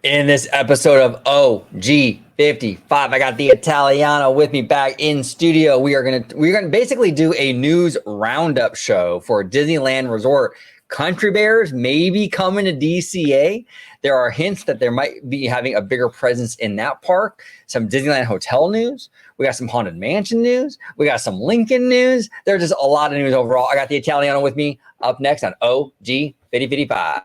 In this episode of OG55, I got the Italiano with me back in studio. We're gonna basically do a news roundup show for Disneyland Resort. Country Bears may be coming to DCA. There are hints that there might be having a bigger presence in that park. Some Disneyland Hotel news. We got some Haunted Mansion news. We got some Lincoln news. There's just a lot of news overall. I got the Italiano with me up next on OG55.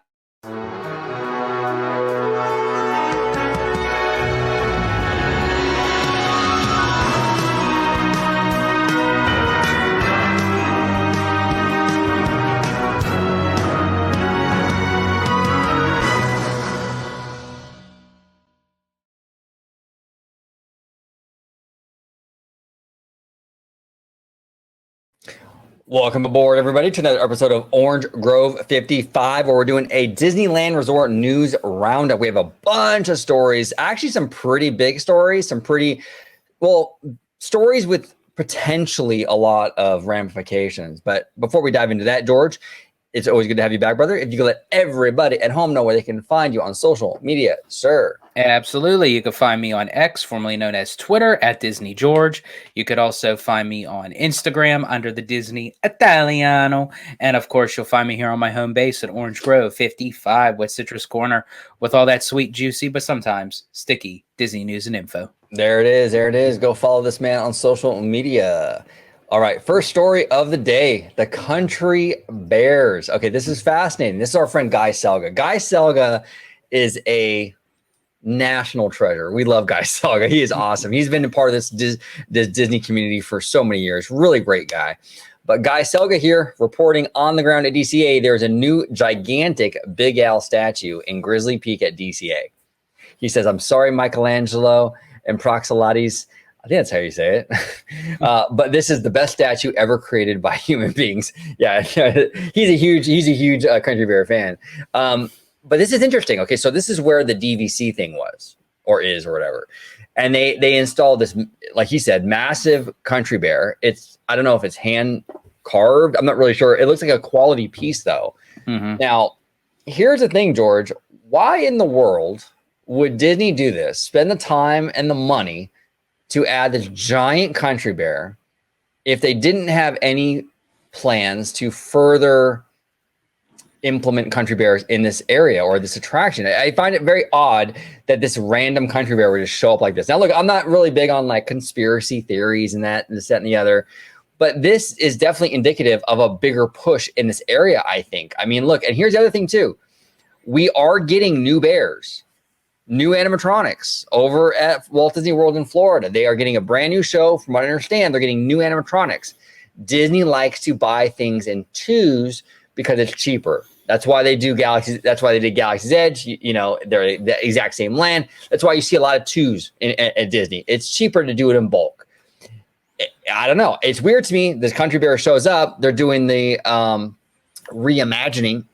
Welcome aboard, everybody, to another episode of Orange Grove 55, where we're doing a Disneyland Resort news roundup. We have a bunch of stories, actually some pretty big stories, stories with potentially a lot of ramifications. But before we dive into that, George, it's always good to have you back, brother. If you could let everybody at home know where they can find you on social media, sir. Absolutely. You can find me on X, formerly known as Twitter, at Disney George. You could also find me on Instagram under the Disney Italiano. And of course, you'll find me here on my home base at Orange Grove 55 with Citrus Corner with all that sweet, juicy, but sometimes sticky Disney news and info. There it is. There it is. Go follow this man on social media. All right, first story of the day, the Country Bears. Okay, this is fascinating. This is our friend Guy Selga. Guy Selga is a national treasure. We love Guy Selga. He is awesome. He's been a part of this Disney community for so many years. Really great guy. But Guy Selga here reporting on the ground at DCA. There's a new gigantic Big Al statue in Grizzly Peak at DCA. He says, "I'm sorry, Michelangelo and Proxylates." I think that's how you say it. But this is the best statue ever created by human beings. Yeah, he's a huge Country Bear fan. But this is interesting. Okay, so this is where the DVC thing was, or is, or whatever. And they installed this, like he said, massive Country Bear. I don't know if it's hand carved. I'm not really sure. It looks like a quality piece, though. Mm-hmm. Now, here's the thing, George. Why in the world would Disney do this? Spend the time and the money to add this giant Country Bear if they didn't have any plans to further implement Country Bears in this area or this attraction. I find it very odd that this random Country Bear would just show up like this. Now, look, I'm not really big on like conspiracy theories and that, this, that, and the other, but this is definitely indicative of a bigger push in this area, I think. I mean, look, and here's the other thing too. We are getting new bears. New animatronics over at Walt Disney World in Florida. They are getting a brand new show. From what I understand, they're getting new animatronics. Disney likes to buy things in twos because it's cheaper. That's why they do Galaxy. That's why they did Galaxy's Edge. You know, they're the exact same land. That's why you see a lot of twos at Disney. It's cheaper to do it in bulk. I don't know. It's weird to me. This Country Bear shows up. They're doing the reimagining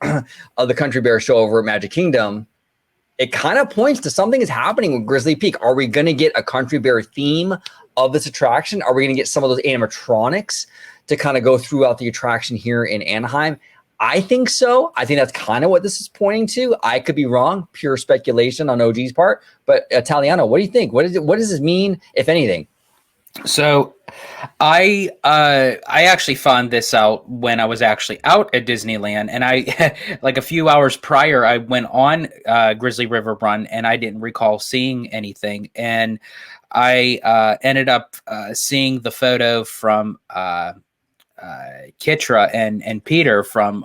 of the Country Bear show over at Magic Kingdom. It kind of points to something is happening with Grizzly Peak. Are we going to get a Country Bear theme of this attraction? Are we going to get some of those animatronics to kind of go throughout the attraction here in Anaheim? I think so. I think that's kind of what this is pointing to. I could be wrong, pure speculation on OG's part. But Italiano, what do you think? What does this mean, if anything? So I actually found this out when I was actually out at Disneyland, and I like a few hours prior I went on Grizzly River Run and I didn't recall seeing anything, and I ended up seeing the photo from Kitra and Peter from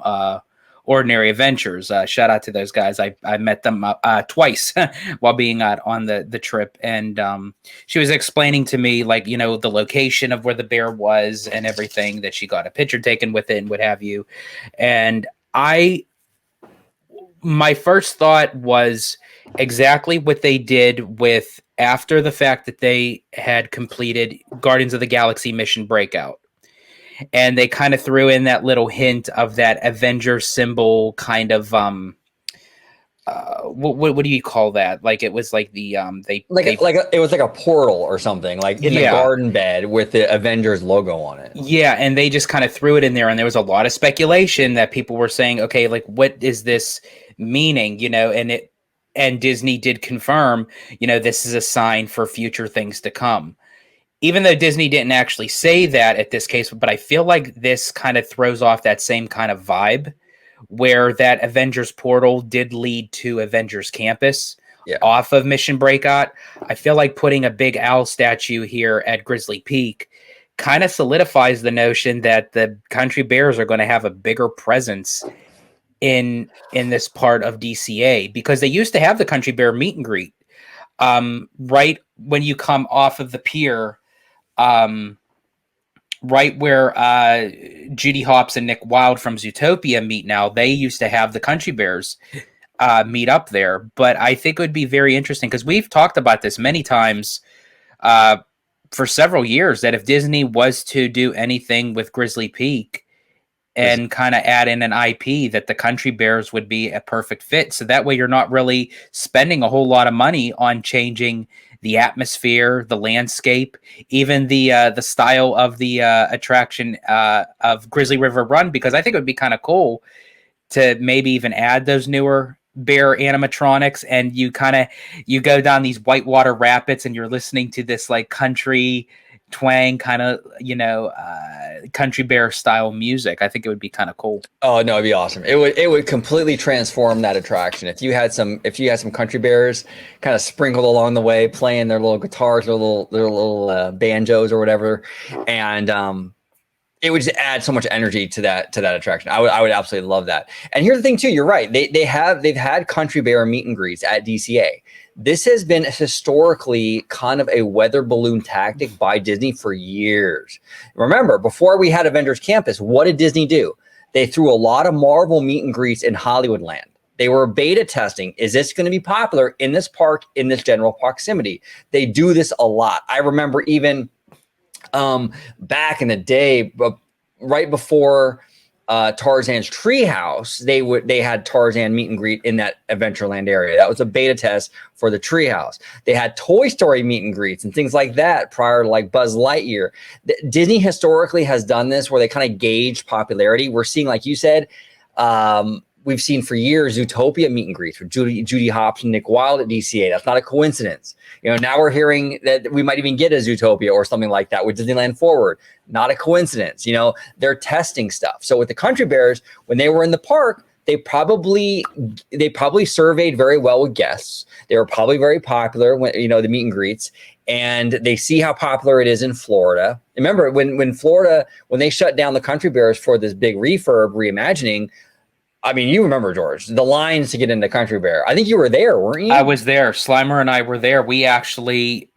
Ordinary Adventures. Shout out to those guys. I met them twice while being out on the trip, and she was explaining to me, like, you know, the location of where the bear was and everything, that she got a picture taken with it and what have you. And my first thought was exactly what they did with after the fact that they had completed Guardians of the Galaxy Mission Breakout. And they kind of threw in that little hint of that Avenger symbol, kind of what do you call that? Like, it was like the it was like a portal or something, like in the garden bed with the Avengers logo on it. Yeah, and they just kind of threw it in there, and there was a lot of speculation that people were saying, okay, like, what is this meaning? You know, and and Disney did confirm, this is a sign for future things to come. Even though Disney didn't actually say that at this case, but I feel like this kind of throws off that same kind of vibe where that Avengers portal did lead to Avengers Campus off of Mission Breakout. I feel like putting a big owl statue here at Grizzly Peak kind of solidifies the notion that the Country Bears are going to have a bigger presence in this part of DCA, because they used to have the Country Bear meet and greet right when you come off of the pier, right where Judy Hopps and Nick Wilde from Zootopia meet now. They used to have the Country Bears meet up there. But I think it would be very interesting, because we've talked about this many times for several years, that if Disney was to do anything with Grizzly Peak and kind of add in an IP, that the Country Bears would be a perfect fit. So that way you're not really spending a whole lot of money on changing the atmosphere, the landscape, even the style of the attraction of Grizzly River Run, because I think it would be kind of cool to maybe even add those newer bear animatronics, and you go down these whitewater rapids and you're listening to this like country twang kind of Country Bear style music. I think it would be kind of cool. Oh no, it'd be awesome. It would completely transform that attraction if you had some Country Bears kind of sprinkled along the way, playing their little guitars, their little banjos or whatever, and it would just add so much energy to that attraction. I would absolutely love that. And here's the thing too, you're right. They've had Country Bear meet and greets at DCA. This has been historically kind of a weather balloon tactic by Disney for years. Remember, before we had Avengers Campus, what did Disney do? They threw a lot of Marvel meet and greets in Hollywoodland. They were beta testing. Is this going to be popular in this park, in this general proximity? They do this a lot. I remember even back in the day, right before Tarzan's Treehouse, they had Tarzan meet and greet in that Adventureland area. That was a beta test for the Treehouse. They had Toy Story meet and greets and things like that prior to like Buzz Lightyear. Disney historically has done this where they kind of gauge popularity. We're seeing, like you said, we've seen for years Zootopia meet and greets with Judy Hopps and Nick Wilde at DCA. That's not a coincidence. Now we're hearing that we might even get a Zootopia or something like that with Disneyland Forward. Not a coincidence. They're testing stuff. So with the Country Bears, when they were in the park, they probably surveyed very well with guests. They were probably very popular when the meet and greets, and they see how popular it is in Florida. Remember when Florida, when they shut down the Country Bears for this big refurb reimagining. I mean, you remember, George, the lines to get into Country Bear. I think you were there, weren't you? I was there. Slimer and I were there. We actually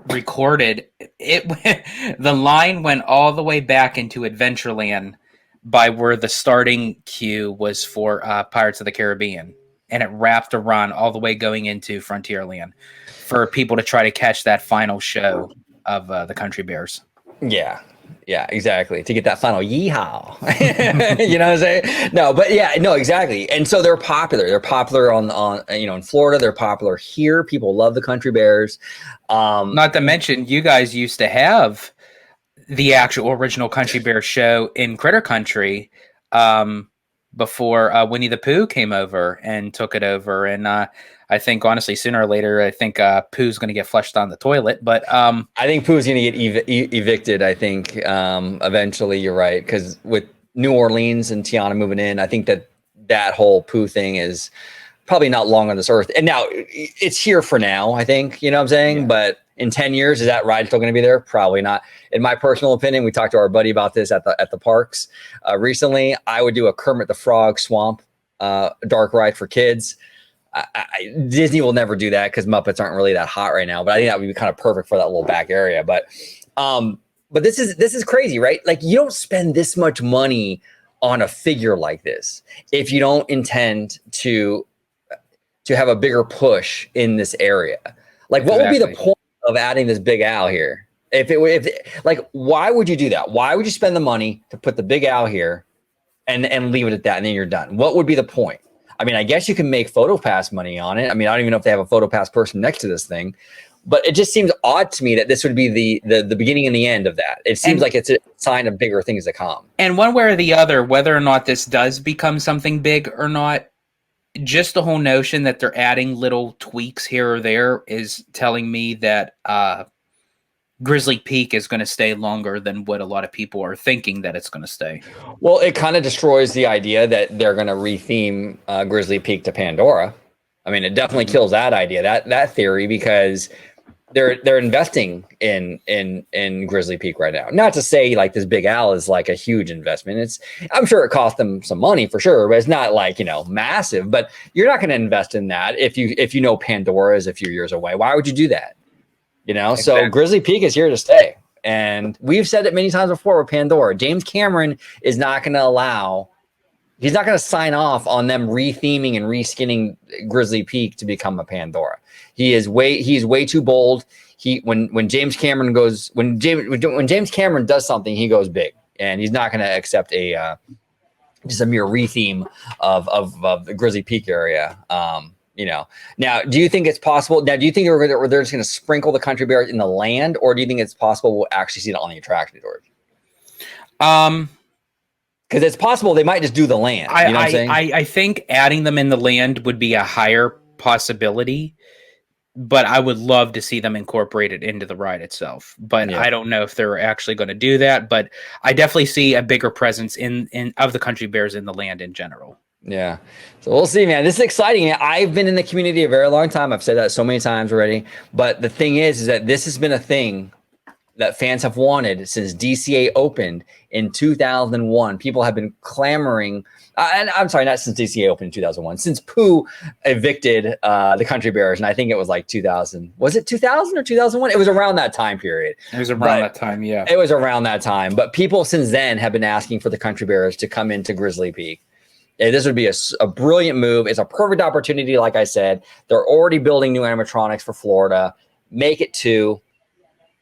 recorded it. The line went all the way back into Adventureland by where the starting queue was for Pirates of the Caribbean. And it wrapped around all the way going into Frontierland for people to try to catch that final show of the Country Bears. Yeah. Yeah, exactly. To get that final yeehaw. You know what I'm saying? No, but yeah, no, exactly. And so they're popular. They're popular on in Florida. They're popular here. People love the Country Bears. Not to mention, you guys used to have the actual original Country Bear show in Critter Country before Winnie the Pooh came over and took it over. And I think, honestly, sooner or later, I think Pooh's going to get flushed down the toilet. But I think Pooh's going to get evicted, I think, eventually. You're right. Because with New Orleans and Tiana moving in, I think that whole Pooh thing is probably not long on this earth. And now it's here for now, I think. You know what I'm saying? Yeah. But in 10 years, is that ride still going to be there? Probably not. In my personal opinion, we talked to our buddy about this at the parks recently. I would do a Kermit the Frog Swamp dark ride for kids. Disney will never do that because Muppets aren't really that hot right now. But I think that would be kind of perfect for that little back area. But this is crazy, right? Like, you don't spend this much money on a figure like this if you don't intend to have a bigger push in this area. Like, what would be the point of adding this big owl here? Why would you do that? Why would you spend the money to put the big owl here and leave it at that, and then you're done? What would be the point? I mean, I guess you can make PhotoPass money on it. I mean, I don't even know if they have a PhotoPass person next to this thing, but it just seems odd to me that this would be the beginning and the end of that. It seems like it's a sign of bigger things to come. And one way or the other, whether or not this does become something big or not, just the whole notion that they're adding little tweaks here or there is telling me that Grizzly Peak is going to stay longer than what a lot of people are thinking that it's going to stay. Well, it kind of destroys the idea that they're going to retheme Grizzly Peak to Pandora. I mean, it definitely kills that idea, that theory, because they're investing in Grizzly Peak right now. Not to say like this Big Al is like a huge investment. I'm sure it cost them some money for sure, but it's not like, massive. But you're not going to invest in that if you know Pandora is a few years away. Why would you do that? Exactly. So Grizzly Peak is here to stay. And we've said it many times before with Pandora. James Cameron is not going to he's not going to sign off on them retheming and reskinning Grizzly Peak to become a Pandora. He's way too bold. When James Cameron does something, he goes big, and he's not going to accept just a mere retheme of the Grizzly Peak area. Now, do you think it's possible? Now, do you think they're just going to sprinkle the country bears in the land, or do you think it's possible we'll actually see it on the attraction, George? Because it's possible they might just do the land. You know what I'm saying? I think adding them in the land would be a higher possibility, but I would love to see them incorporated into the ride itself. But I don't know if they're actually going to do that. But I definitely see a bigger presence of the country bears in the land in general. Yeah. So we'll see, man. This is exciting. I've been in the community a very long time. I've said that so many times already. But the thing is that this has been a thing that fans have wanted since DCA opened in 2001. People have been clamoring. And I'm sorry, not since DCA opened in 2001, since Pooh evicted the country bears. And I think it was like 2000. Was it 2000 or 2001? It was around that time period. It was around that time, yeah. It was around that time. But people since then have been asking for the country bears to come into Grizzly Peak. This would be a brilliant move. It's a perfect opportunity, like I said. They're already building new animatronics for Florida. Make it 2,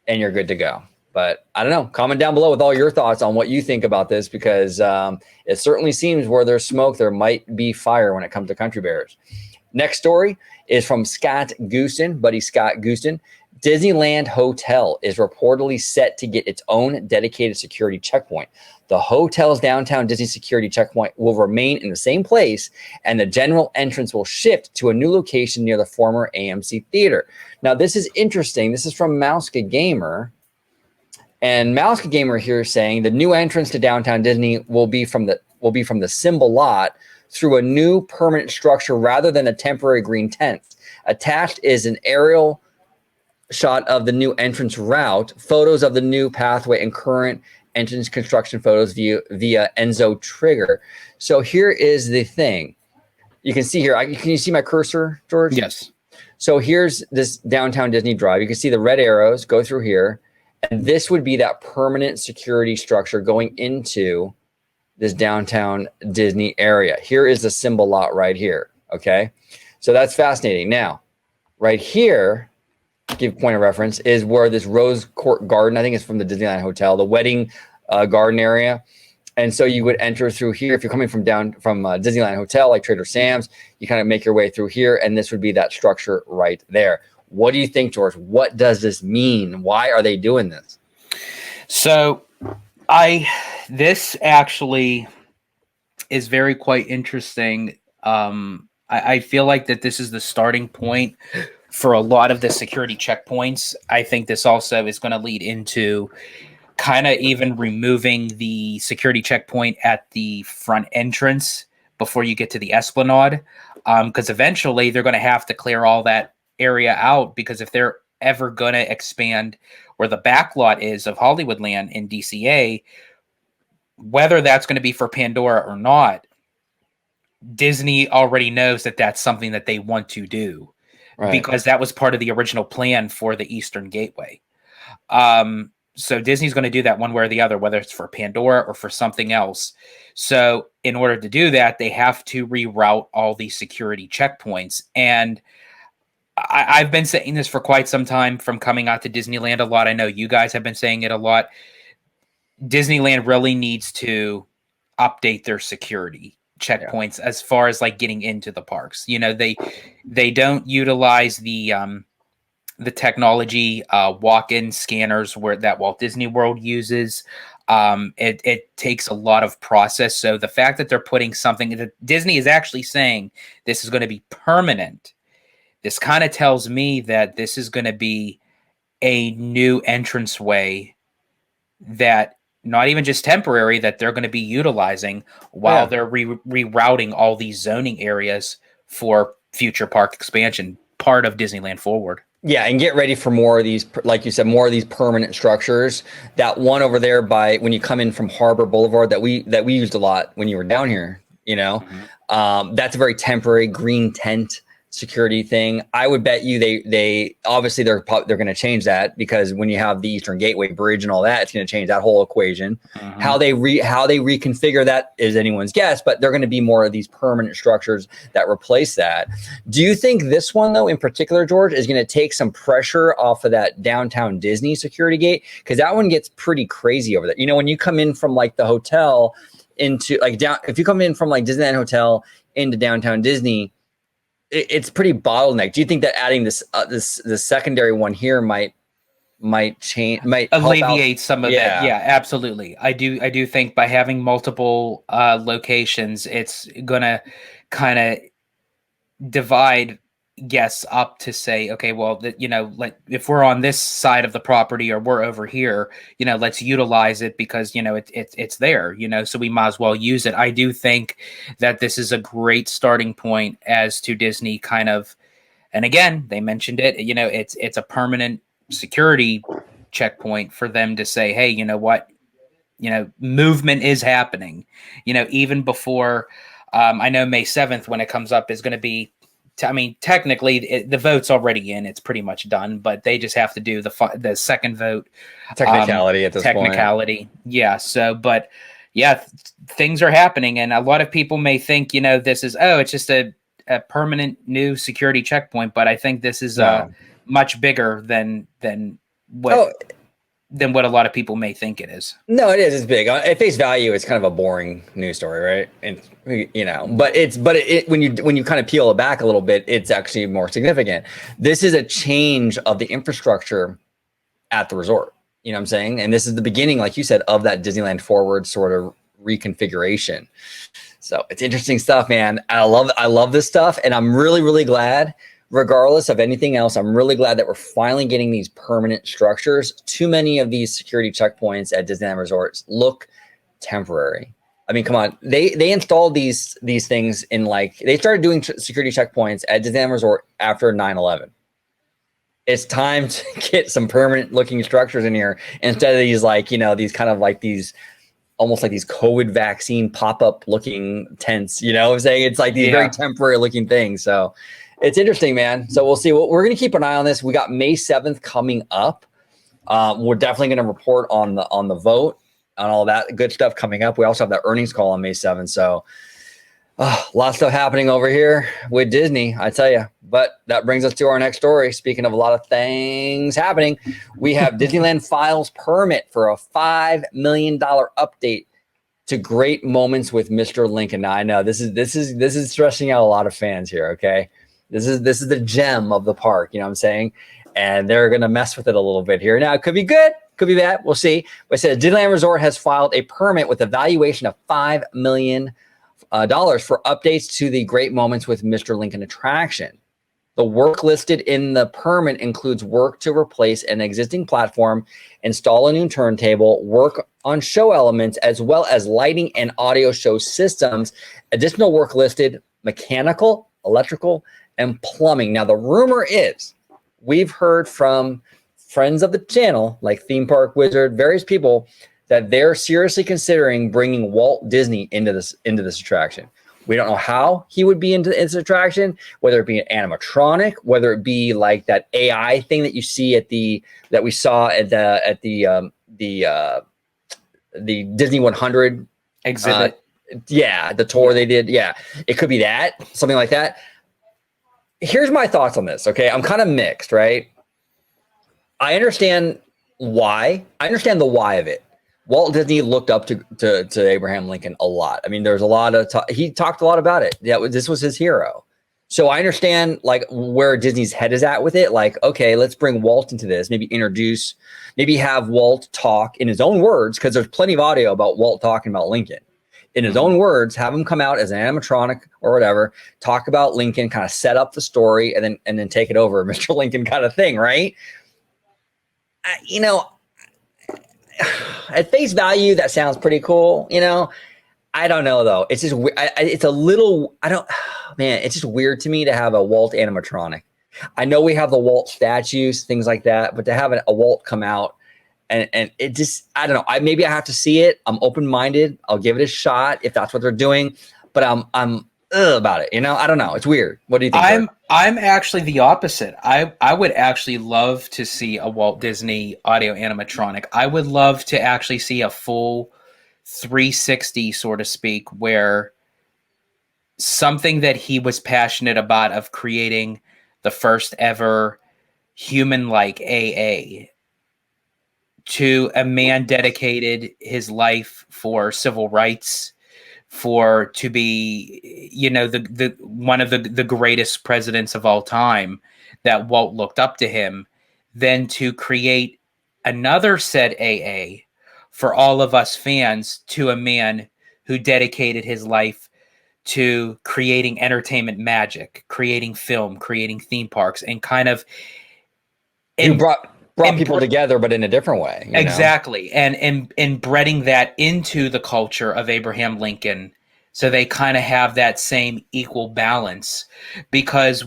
and you're good to go. But I don't know. Comment down below with all your thoughts on what you think about this, because it certainly seems where there's smoke, there might be fire when it comes to country bears. Next story is from Scott Gooston, buddy Scott Gooston. Disneyland Hotel is reportedly set to get its own dedicated security checkpoint. The hotel's downtown Disney security checkpoint will remain in the same place, and the general entrance will shift to a new location near the former AMC Theater. Now, this is interesting. This is from Mouska Gamer. And Mouska Gamer here is saying the new entrance to downtown Disney will be from the symbol lot through a new permanent structure rather than a temporary green tent. Attached is an aerial shot of the new entrance route, photos of the new pathway, and current entrance construction photos via Enzo Trigger. So here is the thing. You can see here. Can you see my cursor, George? Yes. So here's this downtown Disney Drive. You can see the red arrows go through here. And this would be that permanent security structure going into this downtown Disney area. Here is the symbol lot right here. Okay. So that's fascinating. Now, right here, give point of reference, is where this Rose Court Garden, I think it's from the Disneyland Hotel, the wedding garden area. And so you would enter through here. If you're coming from Disneyland Hotel, like Trader Sam's, you kind of make your way through here, and this would be that structure right there. What do you think, George? What does this mean? Why are they doing this? So this actually is very quite interesting. I feel like that this is the starting point for a lot of the security checkpoints. I think this also is going to lead into kind of even removing the security checkpoint at the front entrance before you get to the Esplanade, because eventually they're going to have to clear all that area out, because if they're ever going to expand where the back lot is of Hollywoodland in DCA, whether that's going to be for Pandora or not, Disney already knows that that's something that they want to do, right? Because that was part of the original plan for the Eastern Gateway. So Disney's going to do that one way or the other, whether it's for Pandora or for something else. So in order to do that, they have to reroute all these security checkpoints. And I've been saying this for quite some time from coming out to Disneyland a lot. I know you guys have been saying it a lot. Disneyland really needs to update their security checkpoints as far as like getting into the parks. You know, they don't utilize the technology walk-in scanners that Walt Disney World uses. It takes a lot of process. So the fact that they're putting something that Disney is actually saying this is going to be permanent, this kind of tells me that this is going to be a new entranceway that not even just temporary, that they're going to be utilizing while they're rerouting all these zoning areas for future park expansion, part of Disneyland Forward. Yeah, and get ready for more of these, like you said, more of these permanent structures. That one over there by when you come in from Harbor Boulevard that we used a lot when you were down here, that's a very temporary green tent security thing. I would bet you they obviously they're going to change that, because when you have the Eastern Gateway Bridge and all that, it's going to change that whole equation. How they reconfigure that is anyone's guess, but they're going to be more of these permanent structures that replace that. Do you think this one though in particular, George, is going to take some pressure off of that downtown Disney security gate? Because that one gets pretty crazy over there. When you come in from like the hotel into like down, if you come in from like Disneyland Hotel into downtown Disney, it's pretty bottleneck. Do you think that adding this secondary one here might alleviate some of that? Yeah, absolutely. I do think by having multiple locations, it's gonna kind of divide guests up to say, okay, well, like if we're on this side of the property or we're over here, let's utilize it because it's there, so we might as well use it. I do think that this is a great starting point as to Disney kind of, and again, they mentioned it, it's a permanent security checkpoint for them to say, hey, you know what, movement is happening, even before I know May 7th when it comes up is going to be, technically the vote's already in. It's pretty much done, but they just have to do the second vote. Technicality at this point. Yeah. So, but yeah, things are happening. And a lot of people may think, this is, it's just a permanent new security checkpoint. But I think this is much bigger than what a lot of people may think it is. No, it is. It's big. At face value, it's kind of a boring news story, right? And but when you kind of peel it back a little bit, it's actually more significant. This is a change of the infrastructure at the resort. You know what I'm saying? And this is the beginning, like you said, of that Disneyland Forward sort of reconfiguration. So it's interesting stuff, man. I love this stuff, and I'm really, really glad. Regardless of anything else, I'm really glad that we're finally getting these permanent structures. Too many of these security checkpoints at Disneyland resorts look temporary. I mean, come on. They installed these things in they started doing security checkpoints at Disneyland Resort after 9/11. It's time to get some permanent looking structures in here instead of these these kind of these almost like these COVID vaccine pop-up looking tents. You know what I'm saying? It's like these very temporary looking things. So it's interesting, man. So we'll see. We're going to keep an eye on this. We got May 7th coming up. We're definitely going to report on the vote, on all that good stuff coming up. We also have that earnings call on May 7th. So a lot of stuff happening over here with Disney, I tell you. But that brings us to our next story. Speaking of a lot of things happening, we have Disneyland files permit for a $5 million update to Great Moments with Mr. Lincoln. Now I know this is stressing out a lot of fans here. Okay. This is the gem of the park, you know what I'm saying? And they're going to mess with it a little bit here. Now, it could be good, could be bad. We'll see. But it says Disneyland Resort has filed a permit with a valuation of $5 million for updates to the Great Moments with Mr. Lincoln attraction. The work listed in the permit includes work to replace an existing platform, install a new turntable, work on show elements, as well as lighting and audio show systems. Additional work listed: mechanical, electrical, and plumbing. Now, the rumor is, we've heard from friends of the channel, like Theme Park Wizard, various people, that they're seriously considering bringing Walt Disney into this attraction. We don't know how he would be into this attraction, whether it be an animatronic, whether it be like that AI thing that you see that we saw at the Disney 100 exhibit. The tour they did. Yeah, it could be that, something like that. Here's my thoughts on this, okay? I'm kind of mixed, right? I understand why. I understand the why of it. Walt Disney looked up to Abraham Lincoln a lot. I mean, there's a lot of he talked a lot about it. This was his hero. So I understand like where Disney's head is at with it. Like, okay, let's bring Walt into this. Maybe have Walt talk in his own words, because there's plenty of audio about Walt talking about Lincoln. In his own words, have him come out as an animatronic or whatever, talk about Lincoln, kind of set up the story, and then take it over, Mr. Lincoln kind of thing, right? You know, at face value, that sounds pretty cool. You know, I don't know though. It's just it's a little. It's just weird to me to have a Walt animatronic. I know we have the Walt statues, things like that, but to have a Walt come out and it just, I don't know. Maybe I have to see it. I'm open-minded. I'll give it a shot if that's what they're doing, but I'm about it. You know, I don't know. It's weird. What do you think? I'm actually the opposite. I would actually love to see a Walt Disney audio animatronic. I would love to actually see a full 360, so to speak, where something that he was passionate about, of creating the first ever human-like AA, to a man dedicated his life for civil rights, to be, you know, the one of the greatest presidents of all time, that Walt looked up to him, then to create another said AA for all of us fans, to a man who dedicated his life to creating entertainment magic, creating film, creating theme parks, and kind of brought people together, but in a different way. Exactly. And embedding that into the culture of Abraham Lincoln, so they kind of have that same equal balance, because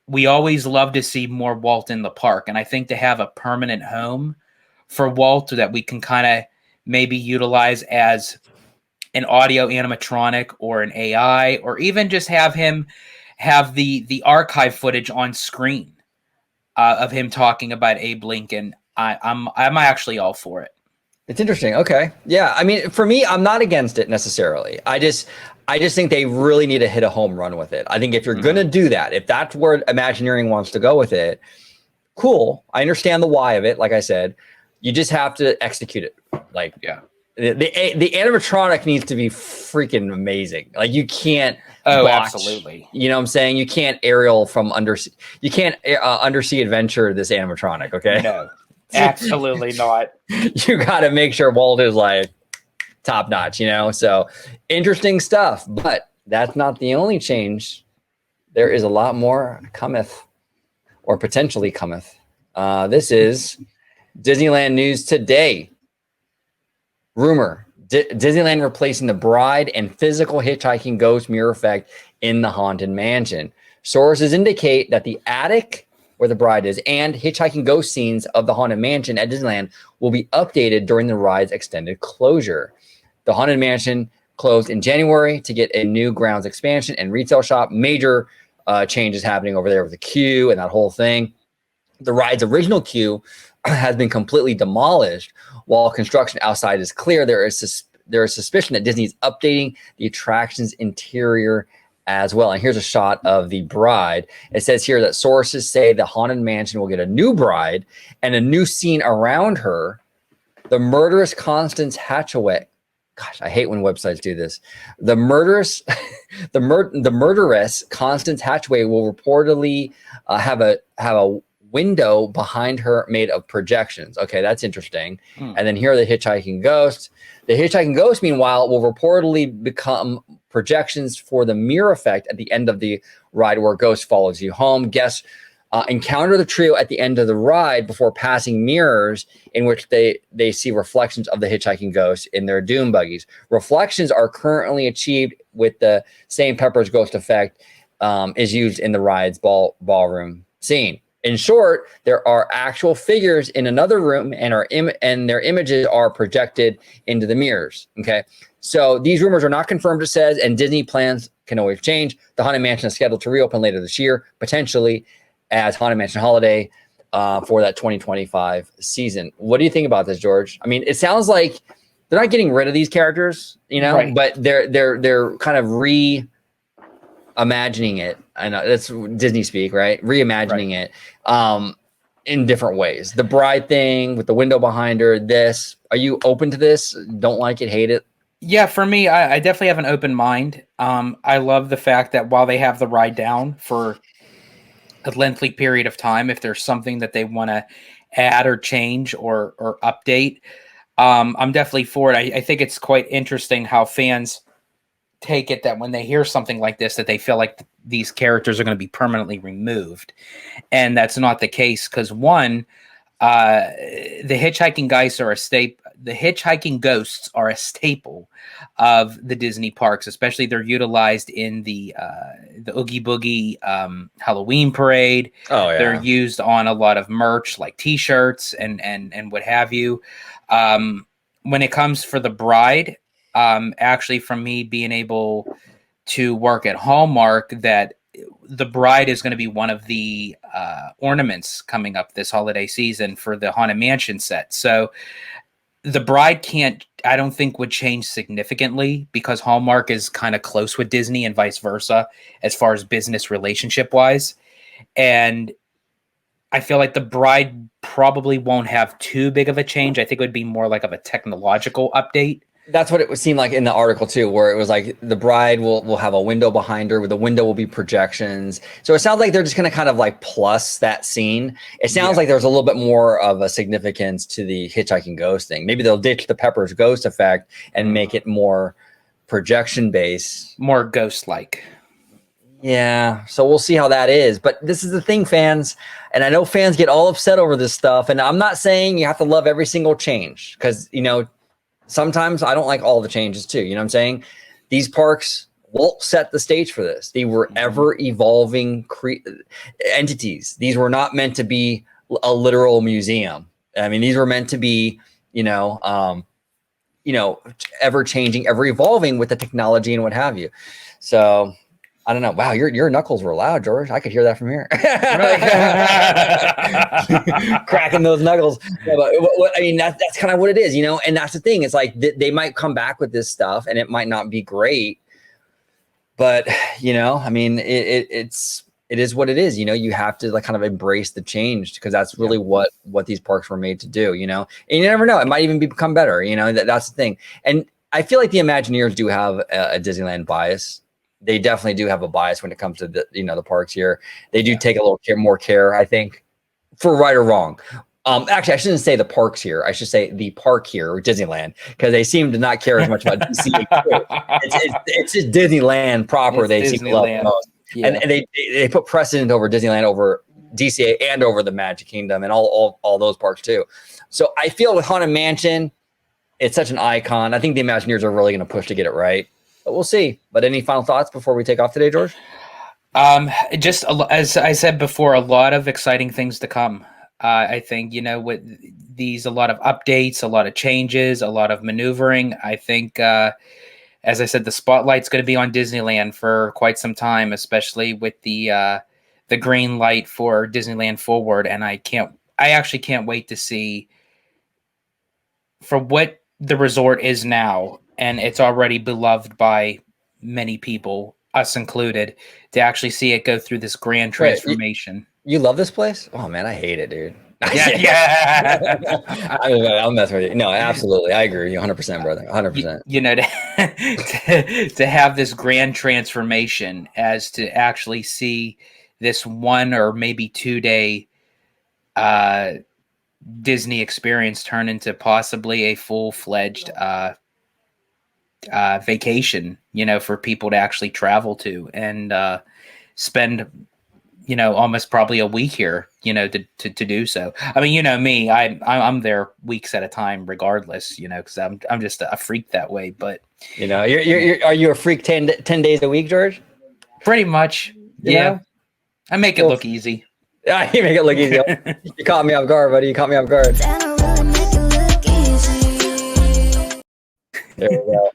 we always love to see more Walt in the park. And I think to have a permanent home for Walt that we can kind of maybe utilize as an audio animatronic or an AI, or even just have him have the archive footage on screen of him talking about Abe Lincoln. I'm actually all for it. It's interesting. Okay. Yeah. I mean, for me, I'm not against it necessarily. I just think they really need to hit a home run with it. I think if you're going to do that, if that's where Imagineering wants to go with it, cool. I understand the why of it. Like I said, you just have to execute it. Like, yeah. The animatronic needs to be freaking amazing. Like, you can't. Oh, absolutely. You know what I'm saying? You can't aerial from undersea. You can't undersea adventure this animatronic. Okay. No, absolutely not. You got to make sure Walt is like top notch, you know? So interesting stuff, but that's not the only change. There is a lot more cometh, or potentially cometh. This is Disneyland news today. Rumor, Disneyland replacing the bride and physical hitchhiking ghost mirror effect in the Haunted Mansion. Sources indicate that the attic, where the bride is, and hitchhiking ghost scenes of the Haunted Mansion at Disneyland will be updated during the ride's extended closure. The Haunted Mansion closed in January to get a new grounds expansion and retail shop. Major changes happening over there with the queue and that whole thing. The ride's original queue has been completely demolished. While construction outside is clear, there is suspicion that Disney is updating the attraction's interior as well. And here's a shot of the bride. It says here that sources say the Haunted Mansion will get a new bride and a new scene around her. The murderous Constance Hatchaway. Gosh, I hate when websites do this. The murderous Constance Hatchaway will reportedly have a window behind her made of projections. Okay, that's interesting. And then here are the hitchhiking ghosts. The hitchhiking ghosts, meanwhile, will reportedly become projections for the mirror effect at the end of the ride, where a ghost follows you home. Guests encounter the trio at the end of the ride before passing mirrors in which they see reflections of the hitchhiking ghosts in their doom buggies. Reflections are currently achieved with the same Pepper's ghost effect is used in the ride's ballroom scene. In short, there are actual figures in another room, and their images are projected into the mirrors. Okay, so these rumors are not confirmed, it says, and Disney plans can always change. The Haunted Mansion is scheduled to reopen later this year, potentially as Haunted Mansion Holiday for that 2025 season. What do you think about this, George? I mean, it sounds like they're not getting rid of these characters, you know, right, but they're kind of reimagining it. I know that's Disney speak, right? Reimagining it in different ways. The bride thing with the window behind her. This, are you open to this? Don't like it, hate it? Yeah, for me, I definitely have an open mind. I love the fact that while they have the ride down for a lengthy period of time, if there's something that they want to add or change or update, I'm definitely for it. I think it's quite interesting how fans take it that when they hear something like this, that they feel like these characters are going to be permanently removed, and that's not the case. Because one, the hitchhiking guys are a staple. The hitchhiking ghosts are a staple of the Disney parks, especially they're utilized in the Oogie Boogie Halloween parade. Oh They're yeah. used on a lot of merch like T-shirts and what have you. When it comes for the bride, actually, from me being able to work at Hallmark, that the bride is going to be one of the ornaments coming up this holiday season for the Haunted Mansion set. So the bride can't, I don't think, would change significantly because Hallmark is kind of close with Disney and vice versa as far as business relationship wise. And I feel like the bride probably won't have too big of a change. I think it would be more like of a technological update. That's what it would seem like in the article too, where it was like the bride will have a window behind her, where the window will be projections. So it sounds like they're just going to kind of like plus that scene. It sounds like there's a little bit more of a significance to the hitchhiking ghost thing. Maybe they'll ditch the Pepper's ghost effect and make it more projection based, more ghost like. Yeah, so we'll see how that is. But this is the thing, fans, and I know fans get all upset over this stuff. And I'm not saying you have to love every single change because, sometimes I don't like all the changes too. You know what I'm saying? These parks will set the stage for this. They were ever evolving entities. These were not meant to be a literal museum. I mean, these were meant to be, ever changing, ever evolving with the technology and what have you. So I don't know. Wow, your knuckles were loud, George. I could hear that from here. Cracking those knuckles. Yeah, but I mean, that's kind of what it is, And that's the thing. It's like they might come back with this stuff, and it might not be great. But I mean, it is what it is. You have to like kind of embrace the change because that's really what these parks were made to do. And you never know. It might even become better. That's the thing. And I feel like the Imagineers do have a Disneyland bias. They definitely do have a bias when it comes to the parks here. They do take a little more care, I think, for right or wrong. Actually, I shouldn't say the parks here. I should say the park here, or Disneyland, because they seem to not care as much about DCA. It's just Disneyland proper. They seem to love the most, and they put precedent over Disneyland, over DCA, and over the Magic Kingdom, and all those parks too. So I feel with Haunted Mansion, it's such an icon. I think the Imagineers are really going to push to get it right. But we'll see. But any final thoughts before we take off today, George? Just as I said before, a lot of exciting things to come. I think, with these, a lot of updates, a lot of changes, a lot of maneuvering. I think, as I said, the spotlight's going to be on Disneyland for quite some time, especially with the green light for Disneyland Forward. And I actually can't wait to see for what the resort is now. And it's already beloved by many people, us included, to actually see it go through this grand transformation. You love this place? Oh man, I hate it, dude. Yeah. I'll mess with you. No, absolutely, I agree with you 100%, brother. 100%. To have this grand transformation, as to actually see this 1 or maybe 2 day Disney experience turn into possibly a full-fledged vacation, for people to actually travel to and spend, almost probably a week here, to do so. I mean, me, I'm there weeks at a time, regardless, because I'm just a freak that way. But are you a freak 10 days a week, George? Pretty much, yeah. I make it look easy. Yeah, you make it look easy. You caught me off guard, buddy. You caught me off guard. There we go.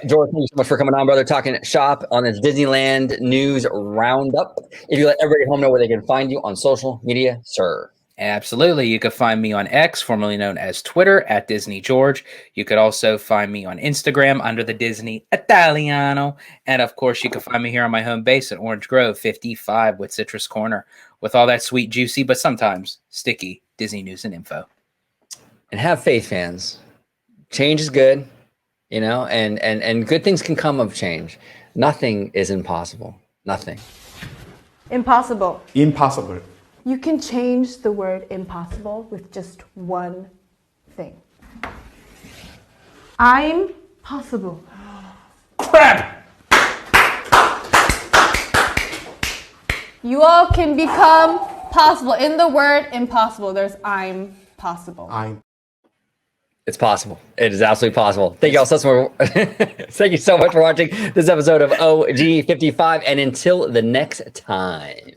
George, thank you so much for coming on, brother, talking shop on this Disneyland news roundup. If you let everybody at home know where they can find you on social media, sir. Absolutely. You can find me on X, formerly known as Twitter, at Disney George. You could also find me on Instagram under the Disney Italiano. And of course, you can find me here on my home base at Orange Grove 55 with Citrus Corner, with all that sweet, juicy, but sometimes sticky Disney news and info. And have faith, fans. Change is good. you know, and good things can come of change. Nothing is impossible. Nothing. Impossible. Impossible. You can change the word impossible with just one thing. I'm possible. Crap! You all can become possible. In the word impossible, there's I'm possible. It's possible. It is absolutely possible. Thank you all so much. Thank you so much for watching this episode of OG55. And until the next time.